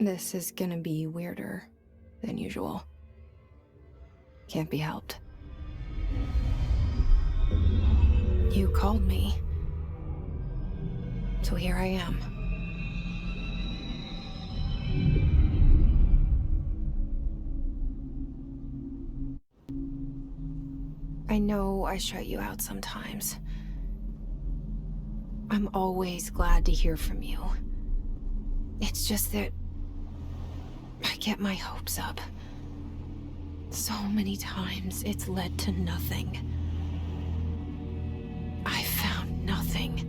This is gonna be weirder than usual. Can't be helped. You called me. So here I am. I know I shut you out sometimes. I'm always glad to hear from you. It's just that I get my hopes up. So many times it's led to nothing. I found nothing.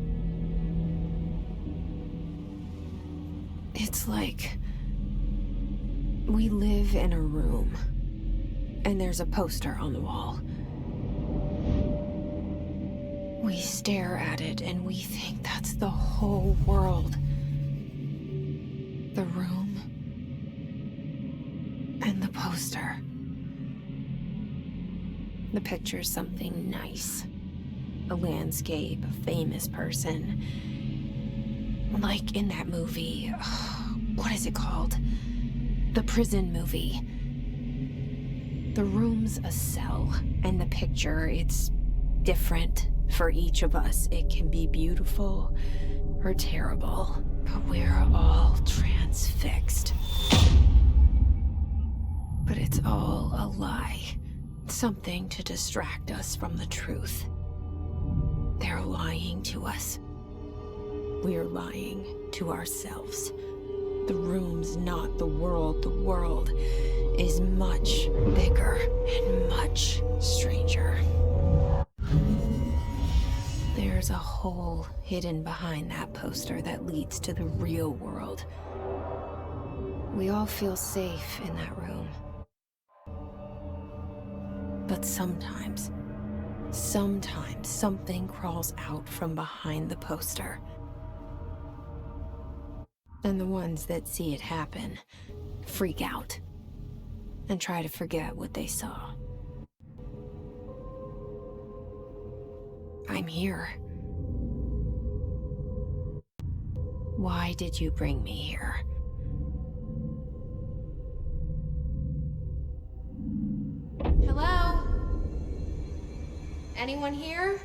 It's like we live in a room, and there's a poster on the wall. We stare at it and we think that's the whole world. The room and the poster. The picture's something nice. A landscape, a famous person. Like in that movie, what is it called? The prison movie. The room's a cell, and the picture, it's different for each of us. It can be beautiful or terrible, but we're all transfixed. But it's all a lie. Something to distract us from the truth. They're lying to us. We're lying to ourselves. The room's not the world. The world is much bigger and much stranger. There's a hole hidden behind that poster that leads to the real world. We all feel safe in that room. But sometimes something crawls out from behind the poster. And the ones that see it happen freak out and try to forget what they saw. I'm here. Why did you bring me here? Hello? Anyone here?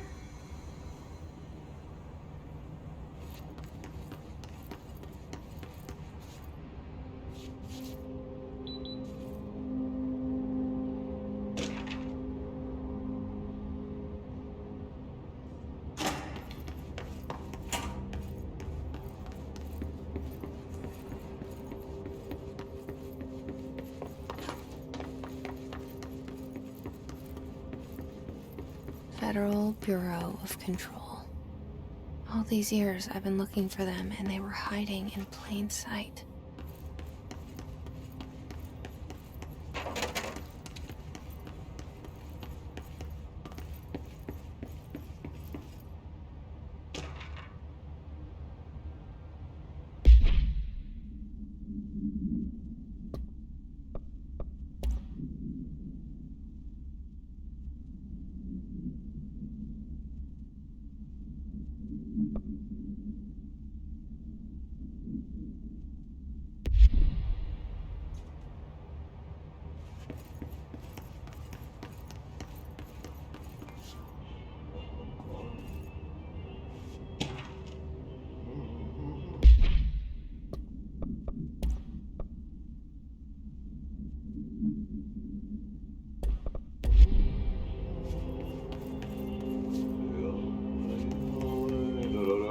Federal Bureau of Control. All these years I've been looking for them, and they were hiding in plain sight.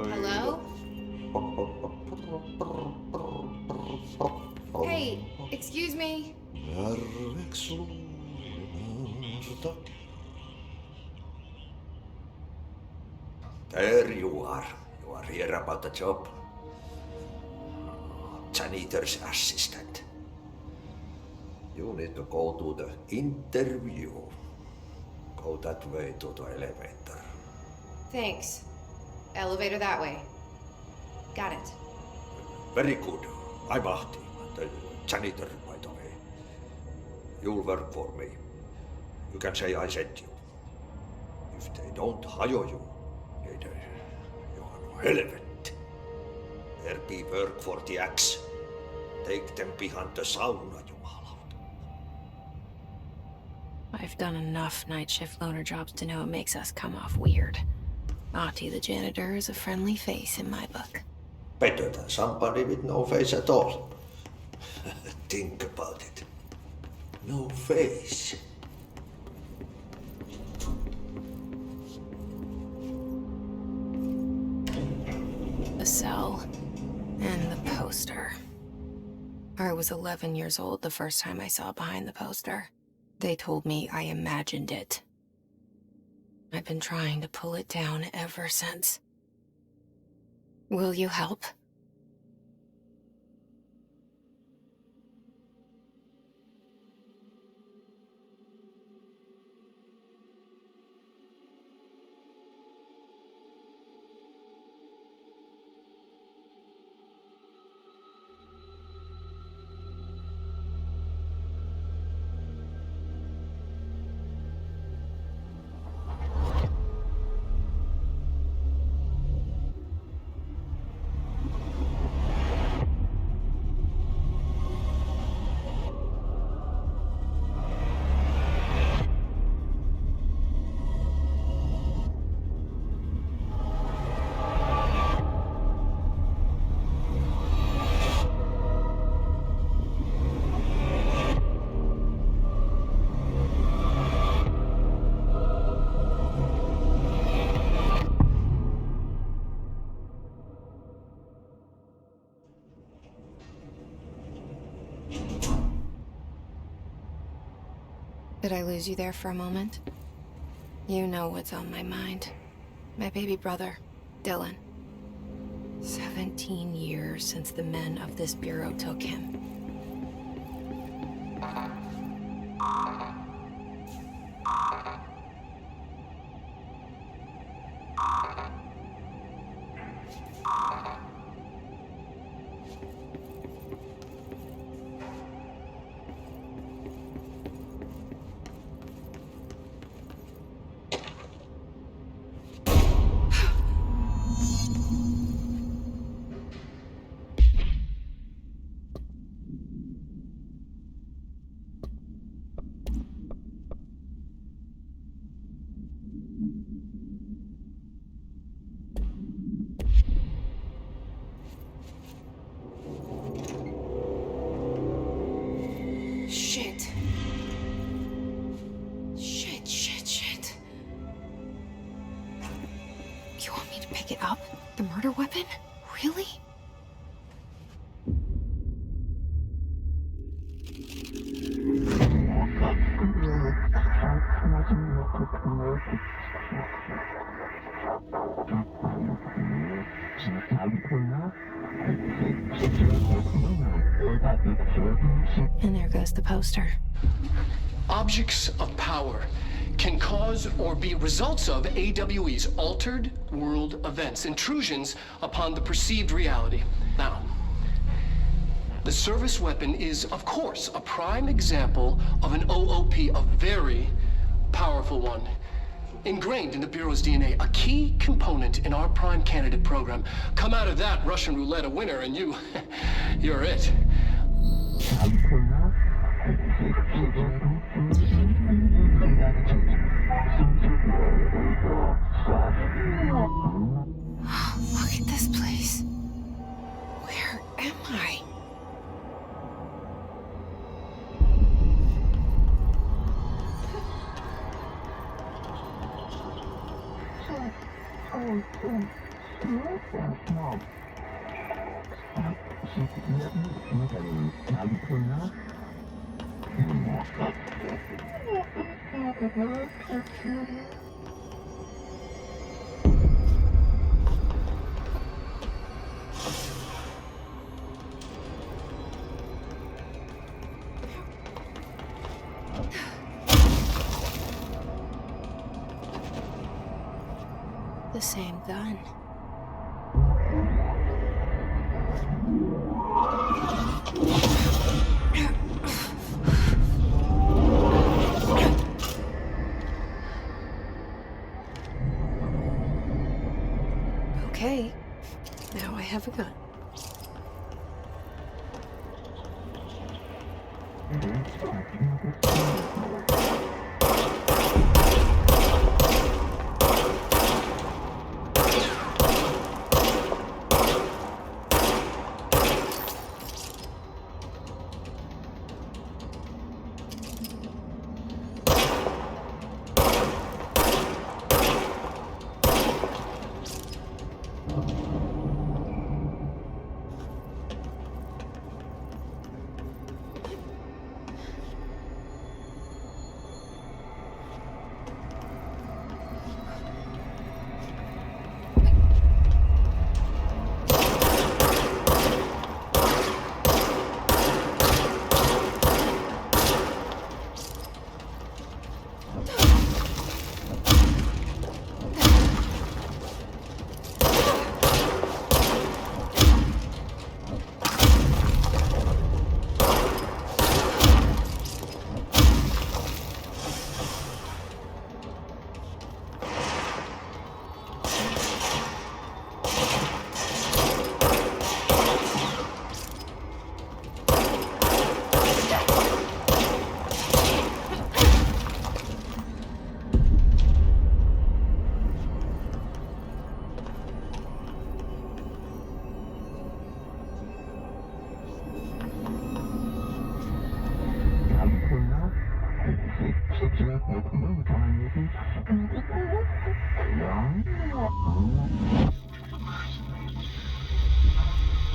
Hello? Hey, excuse me. There you are. You are here about the job. Janitor's assistant. You need to go to the interview. Go that way to the elevator. Thanks. Elevator that way. Got it. Very good. I'm Ahti, the janitor, by the way. You'll work for me. You can say I sent you. If they don't hire you, then you are no relevant. There be work for the axe. Take them behind the sauna, jumalauta. I've done enough night shift loner jobs to know it makes us come off weird. Ahti the janitor is a friendly face in my book. Better than somebody with no face at all. Think about it. No face. The cell. And the poster. I was 11 years old the first time I saw behind the poster. They told me I imagined it. I've been trying to pull it down ever since. Will you help? Did I lose you there for a moment? You know what's on my mind. My baby brother, Dylan. 17 years since the men of this bureau took him. Shit. You want me to pick it up? The murder weapon? Really? And there goes the poster. Objects of power can cause or be results of AWE's altered world events, intrusions upon the perceived reality. Now, the service weapon is, of course, a prime example of an OOP, a very powerful one. Ingrained in the Bureau's DNA, a key component in our prime candidate program. Come out of that Russian roulette a winner and you're it. Look at this place. Where am I? The same gun. Okay, now I have a gun.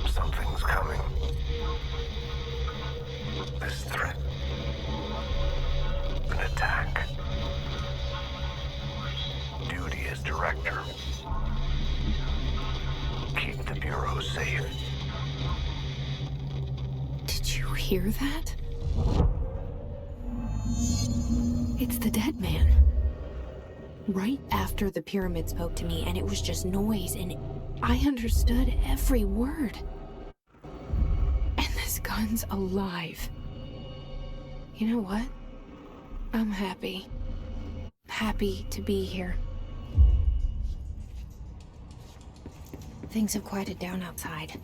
Something's coming. This threat. An attack. Duty as director. Keep the Bureau safe. Did you hear that? It's the dead man. Right after the pyramid spoke to me, and it was just noise, and I understood every word. And this gun's alive. You know what? I'm happy. Happy to be here. Things have quieted down outside.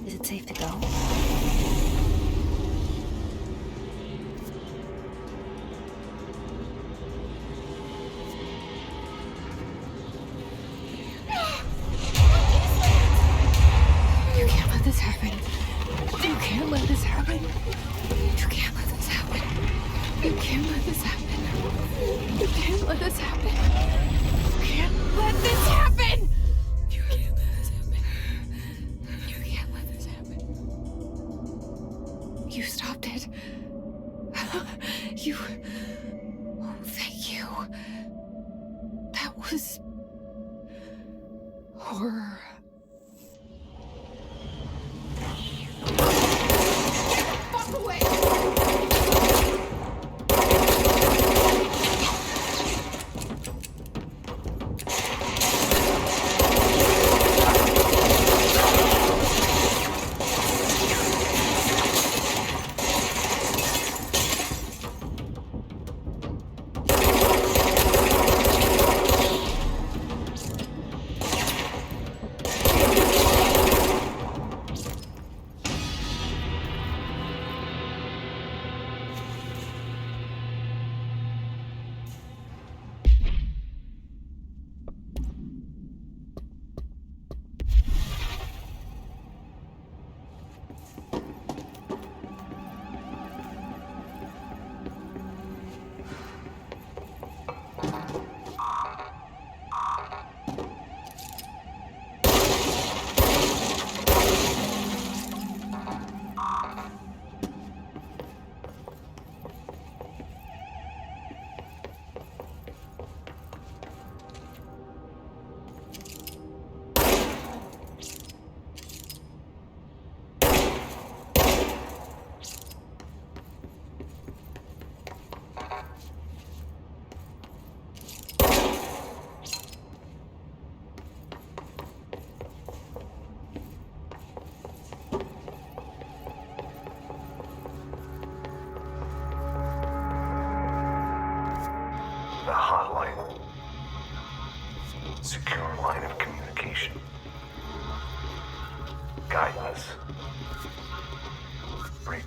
Is it safe to go? You can't let this happen. You can't let this happen. You can't let this happen. You can't let this happen. You can't let this happen. You can't let this happen. You can't let this happen. You can't let this happen. You stopped it. You... Oh, thank you. That was... horror. Fuck away!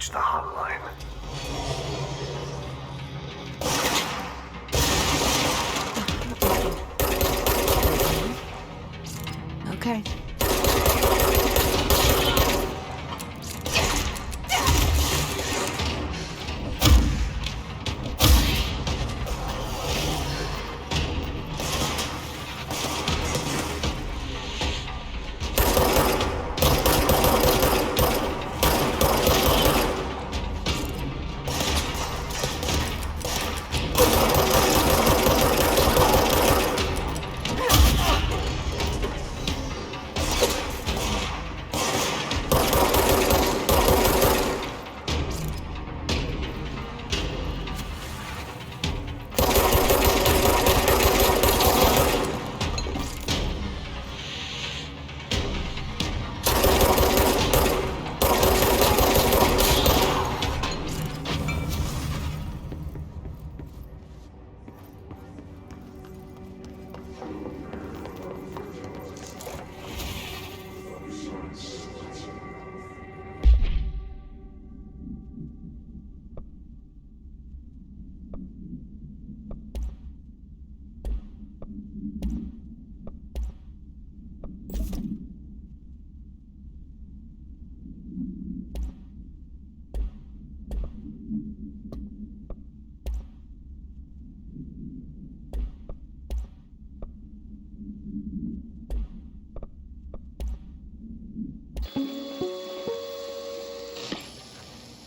reach the hotline. Okay.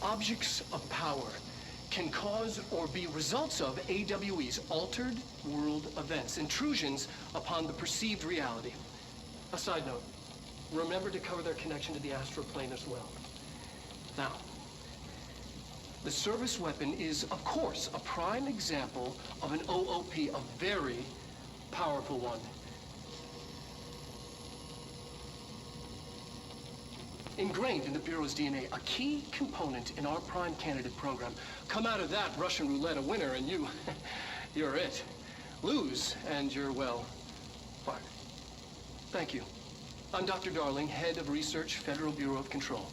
Objects of power can cause or be results of AWE's altered world events, intrusions upon the perceived reality. A side note, remember to cover their connection to the astral plane as well. Now, the service weapon is, of course, a prime example of an OOP, a very powerful one. Ingrained in the Bureau's DNA, a key component in our prime candidate program. Come out of that Russian roulette a winner and you're it. Lose and you're, well, fired. Thank you. I'm Dr. Darling, Head of Research, Federal Bureau of Control.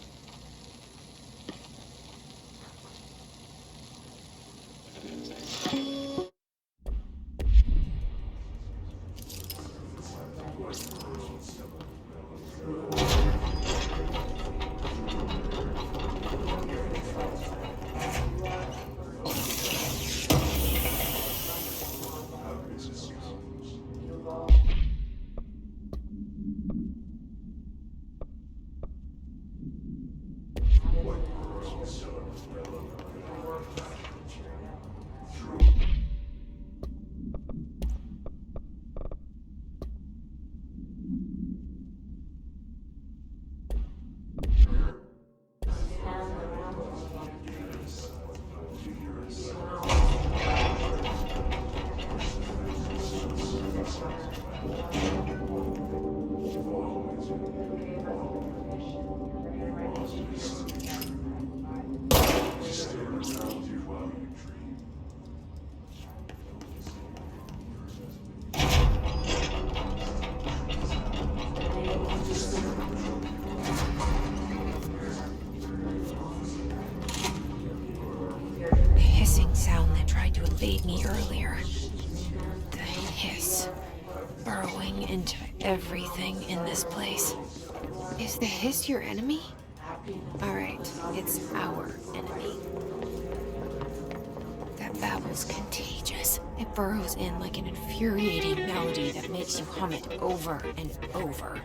Evade me earlier. The hiss burrowing into everything in this place. Is the hiss your enemy? Alright, it's our enemy. That babble's contagious. It burrows in like an infuriating melody that makes you hum it over and over.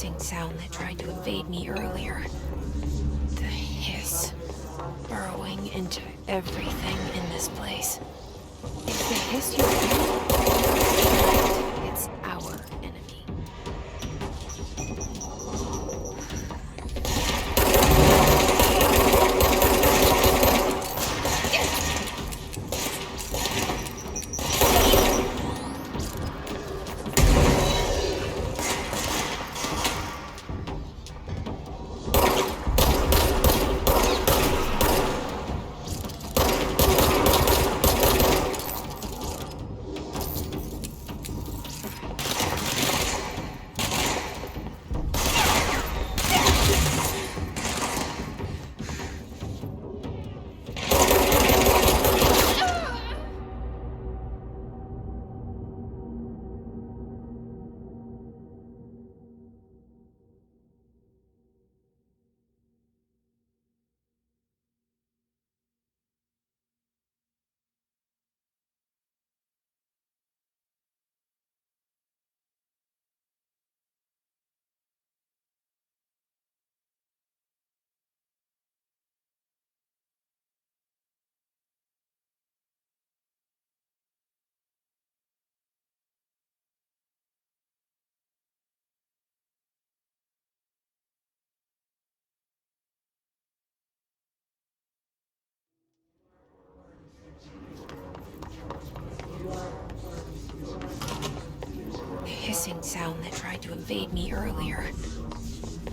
hissing sound that tried to invade me earlier. The hiss, burrowing into everything in this place. Is the hiss your enemy? It's our enemy. Hissing sound that tried to invade me earlier.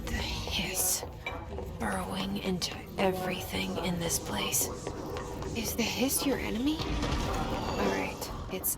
The hiss, burrowing into everything in this place. Is the hiss your enemy? Alright, it's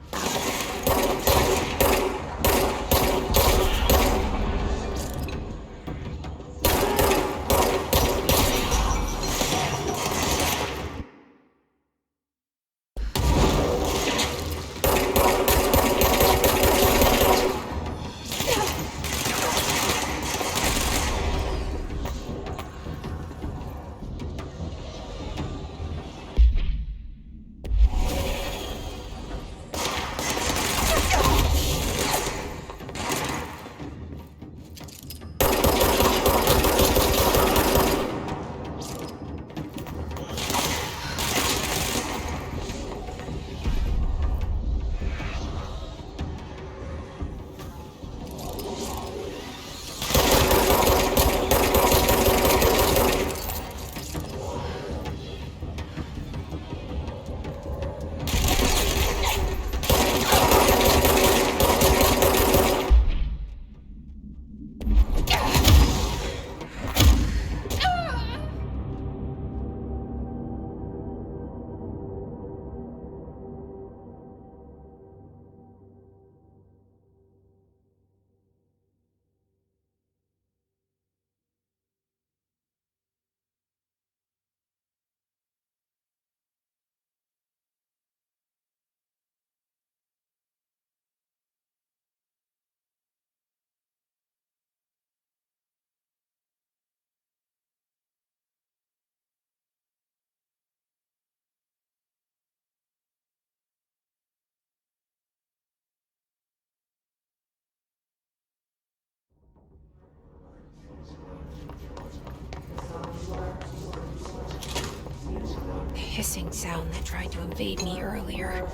hissing sound that tried to invade me earlier.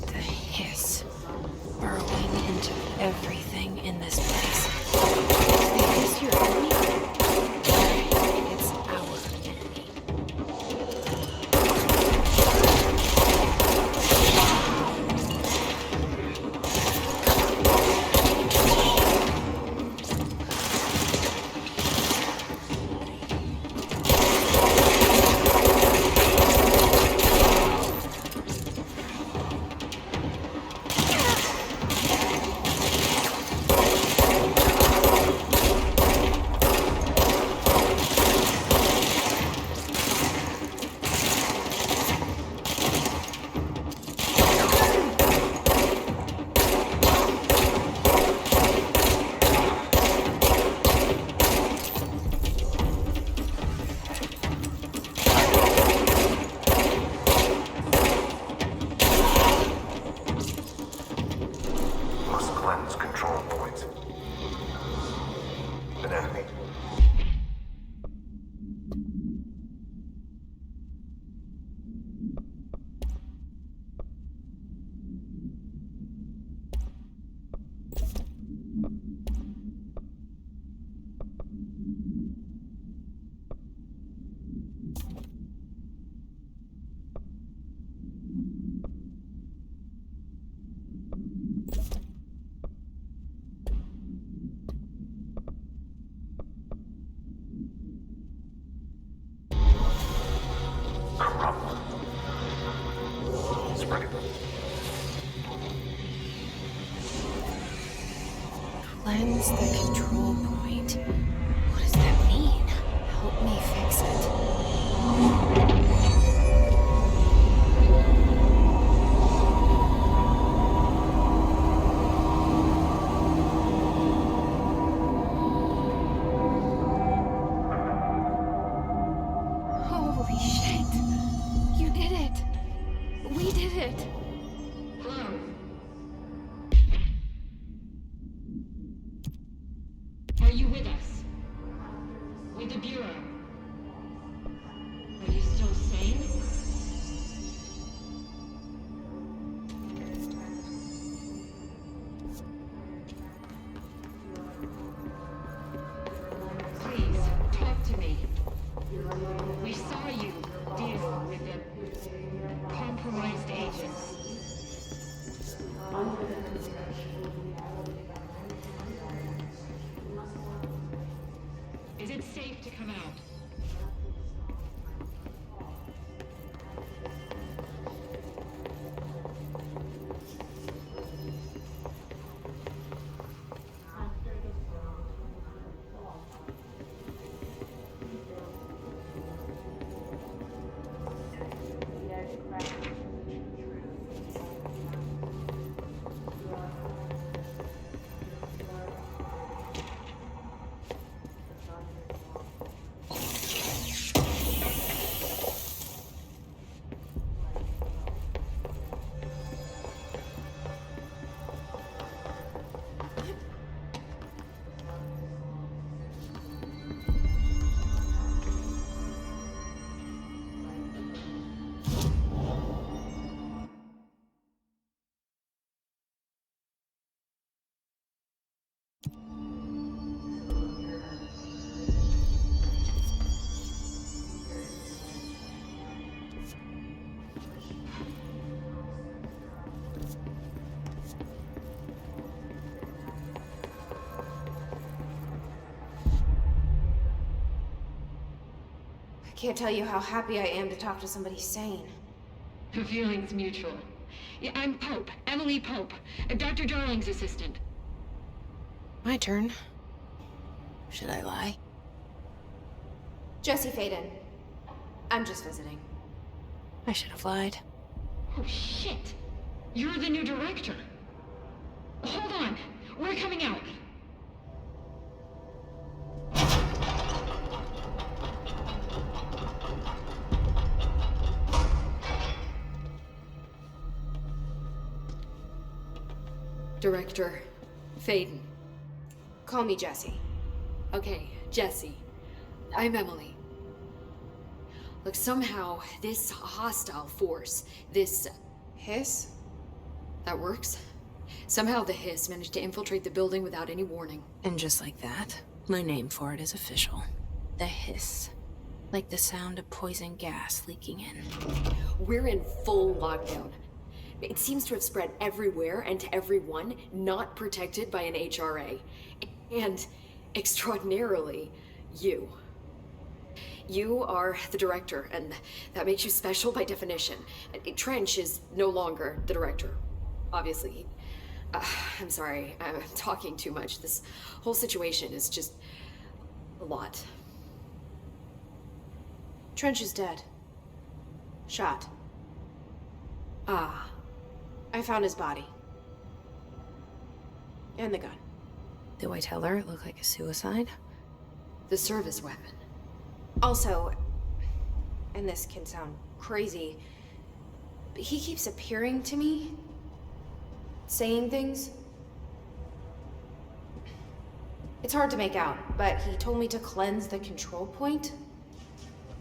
The hiss, burrowing into everything in this place. Is the hiss your enemy? It's our enemy. problem. Spread it. Cleanse the control point. What does that mean? Help me fix it. Holy shit! You did it! We did it! Are you with us? With the Bureau? Are you still sane? Please, talk to me. We saw you deal with the compromised agents. Is it safe to come out? I can't tell you how happy I am to talk to somebody sane. The feeling's mutual. Yeah, I'm Pope, Emily Pope, Dr. Darling's assistant. My turn. Should I lie? Jesse Faden. I'm just visiting. I should have lied. Oh, shit. You're the new director. Hold on. We're coming out. Director Faden. Call me Jesse. Okay, Jesse. I'm Emily. Look, somehow this hostile force, this... Hiss? that works? Somehow the hiss managed to infiltrate the building without any warning. And just like that, my name for it is official. The hiss. Like the sound of poison gas leaking in. We're in full lockdown. It seems to have spread everywhere and to everyone not protected by an HRA. And, extraordinarily, you. You are the director, and that makes you special by definition. Trench is no longer the director, obviously. I'm sorry, I'm talking too much. This whole situation is just a lot. Trench is dead. Shot. Ah. I found his body. And the gun. Do I tell her it looked like a suicide? The service weapon. Also, and this can sound crazy, but he keeps appearing to me, saying things. It's hard to make out, but he told me to cleanse the control point,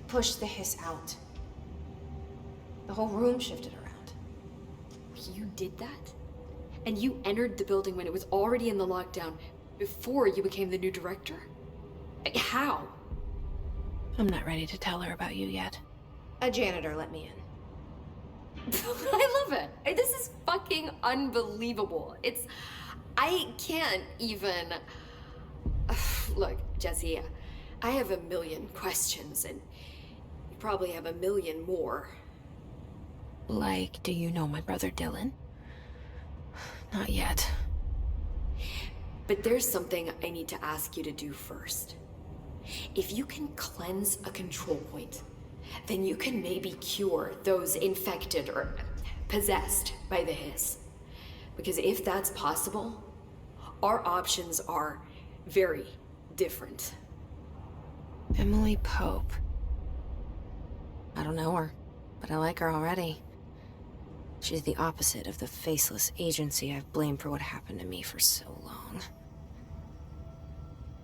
push the hiss out. The whole room shifted around. You did that? And you entered the building when it was already in the lockdown, before you became the new director? How? I'm not ready to tell her about you yet. A janitor let me in. I love it. This is fucking unbelievable. I can't even... Look, Jesse, I have a million questions, and probably have a million more. Like, do you know my brother Dylan? Not yet. But there's something I need to ask you to do first. If you can cleanse a control point, then you can maybe cure those infected or possessed by the hiss. Because if that's possible, our options are very different. Emily Pope. I don't know her, but I like her already. She's the opposite of the faceless agency I've blamed for what happened to me for so long.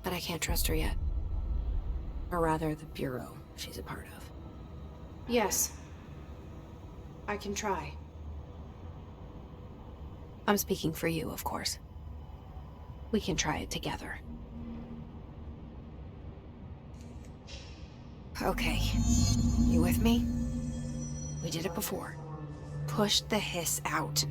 But I can't trust her yet. Or rather, the Bureau she's a part of. Yes. I can try. I'm speaking for you, of course. We can try it together. Okay. You with me? We did it before. Push the hiss out.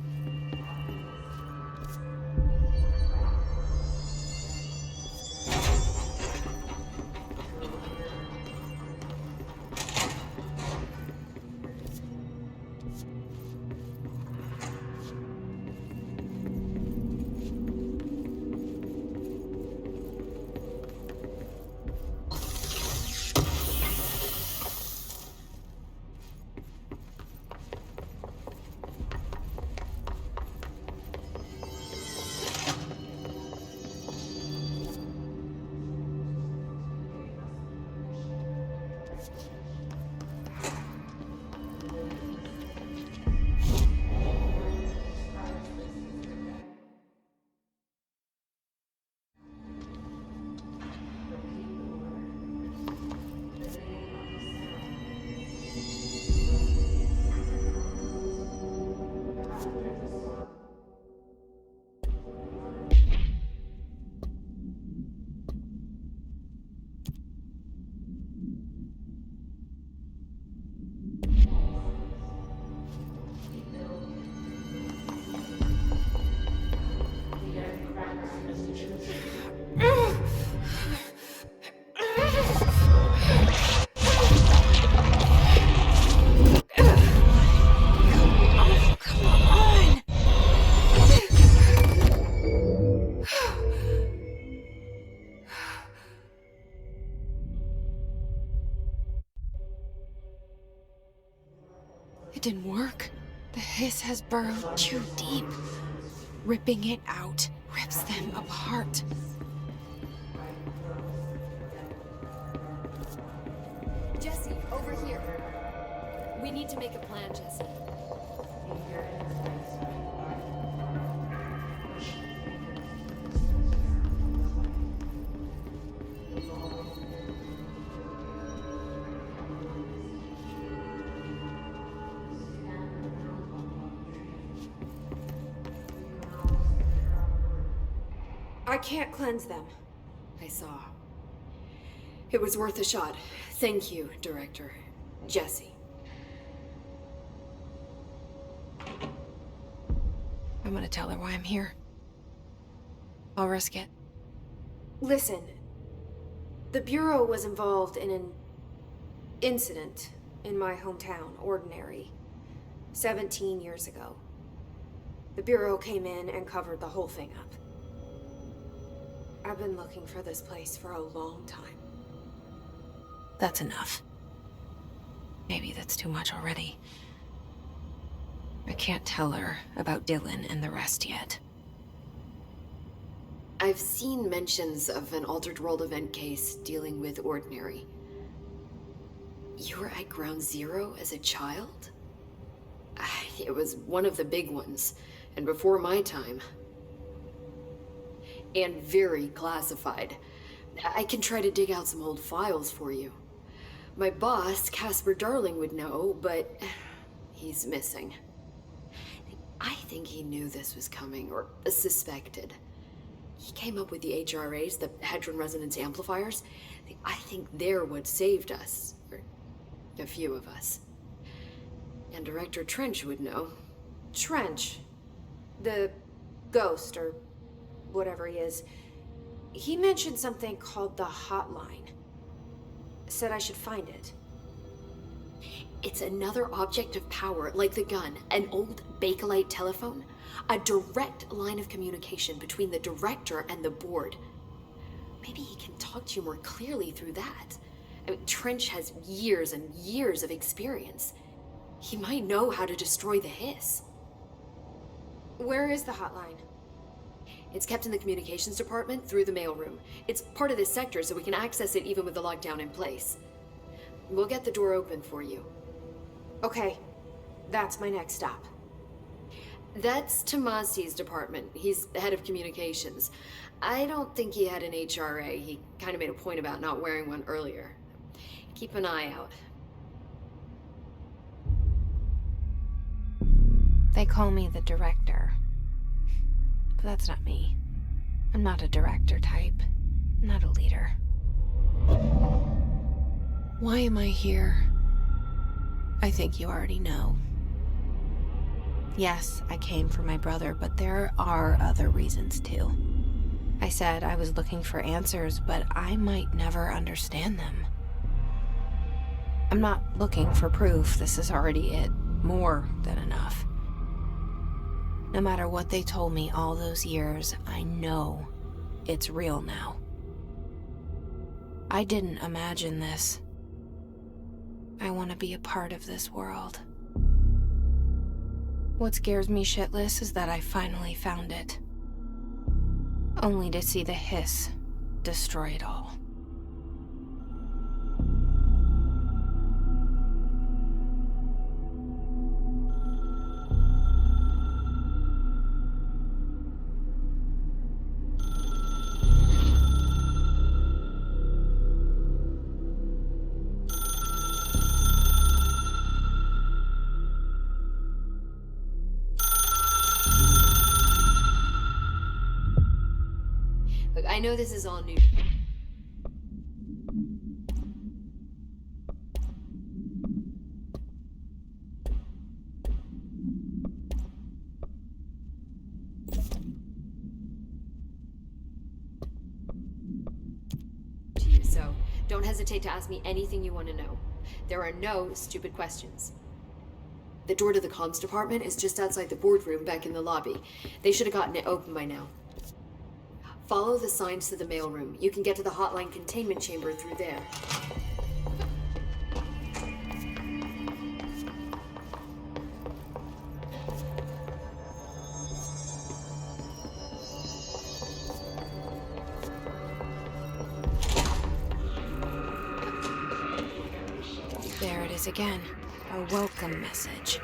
It didn't work. The hiss has burrowed too deep. Ripping it out rips them apart. Jesse, over here. We need to make a plan, Jesse. I can't cleanse them. I saw. It was worth a shot. Thank you, Director. Jesse. I'm gonna tell her why I'm here. I'll risk it. Listen, the Bureau was involved in an incident in my hometown, Ordinary, 17 years ago. The Bureau came in and covered the whole thing up. I've been looking for this place for a long time. That's enough. Maybe that's too much already. I can't tell her about Dylan and the rest yet. I've seen mentions of an Altered World event case dealing with Ordinary. You were at Ground Zero as a child? It was one of the big ones, and before my time. And very classified. I can try to dig out some old files for you. My boss, Casper Darling, would know, but he's missing. I think he knew this was coming, or suspected. He came up with the HRAs, the Hadron Resonance Amplifiers. I think they're what saved us, or a few of us. And Director Trench would know. Trench, the ghost, or whatever he is, he mentioned something called the Hotline. Said I should find it. It's another object of power, like the gun, an old Bakelite telephone, a direct line of communication between the director and the board. Maybe he can talk to you more clearly through that. I mean, Trench has years and years of experience. He might know how to destroy the hiss. Where is the hotline? It's kept in the communications department through the mailroom. It's part of this sector, so we can access it even with the lockdown in place. We'll get the door open for you. Okay, that's my next stop. That's Tomasi's department. He's the head of communications. I don't think he had an HRA. He kind of made a point about not wearing one earlier. Keep an eye out. They call me the director. But that's not me. I'm not a director type. I'm not a leader. Why am I here? I think you already know. Yes, I came for my brother, but there are other reasons too. I said I was looking for answers, but I might never understand them. I'm not looking for proof. This is already it. More than enough. No matter what they told me all those years, I know it's real now. I didn't imagine this. I want to be a part of this world. What scares me shitless is that I finally found it. Only to see the hiss destroy it all. Look, I know this is all new. To you, so don't hesitate to ask me anything you want to know. There are no stupid questions. The door to the comms department is just outside the boardroom back in the lobby. They should have gotten it open by now. Follow the signs to the mailroom. You can get to the hotline containment chamber through there. There it is again. A welcome message.